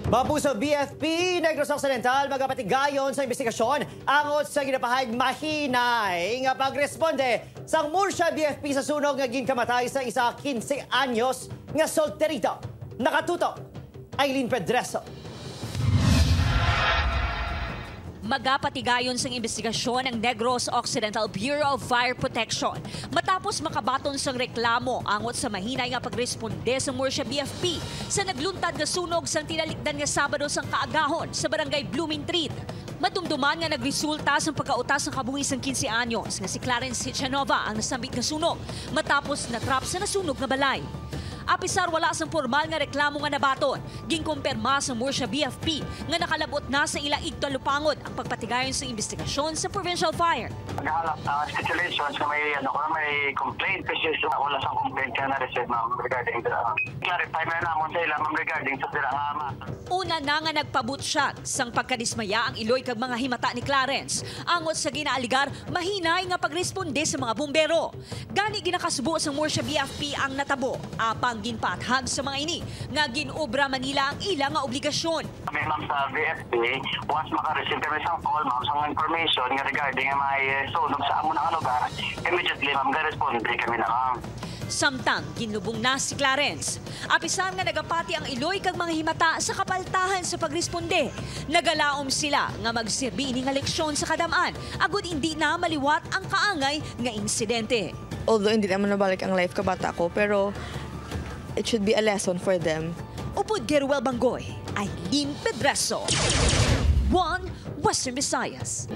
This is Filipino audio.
Mapuso BFP, Negros Occidental, magapatigayon sa investigasyon angot sa ginapahayag mahinay nga pagresponde sa Murcia BFP sa sunog nga ginkamatay sa isa 15 anyos nga solterito. Nakatutok, Aileen Pedreso. Magapatigayon sa investigasyon ng Negros Occidental Bureau of Fire Protection matapos makabaton sang reklamo angot sa mahinay nga pagresponde sa Murcia BFP sa nagluntad nga sunog sang tinalikdan nga Sabado sang kaagahon sa barangay Blooming Treat. Madumduman nga nagresulta sa pagkautas ng kabuhi sang 15 anyos nga si Clarence Sichanova ang nasambit nga sunog matapos natrap sa nasunog nga balay. Apisar wala sang formal nga reklamo nga nabaton, ginkumpirma sa Murcia BFP nga nakalabot na sa ila igtalupangod ang pagpatigayon sa investigasyon sa Provincial Fire. Naghalap na stipulations na may complaint kasi wala sang complaint ka na-receive ma'am regarding the clarify na namon sa ila ma'am regarding sa dirangama. Una na nga nagpabutsyak sang pagkadismaya ang iloy kag mga himata ni Clarence angot sa ginaaligar mahinay nga pagresponde sa mga bumbero. Gani ginakasubo sa Murcia BFP ang natabo apang ginpaathag sa mga ini nga ginobra Manila ang ilang nga obligasyon. Kami ma'am sa BFP, once maka-receive kami sa call ma'am sa information nga regarding may sunog sa amon nga lugar, immediately ma'am ga-responde kami na ma'am. Samtang ginlubong na si Clarence. Apisan nga nagapati ang iloy kag mga himata sa kapaltahan sa pagresponde. Nagalaom sila nga magsirbi ini nga leksyon sa kadamaan agud hindi na maliwat ang kaangay nga insidente. Although hindi naman nabalik ang life kabata ko, pero it should be a lesson for them. Upod Geruel Bangoy, Aileen Pedreso, One Western Visayas.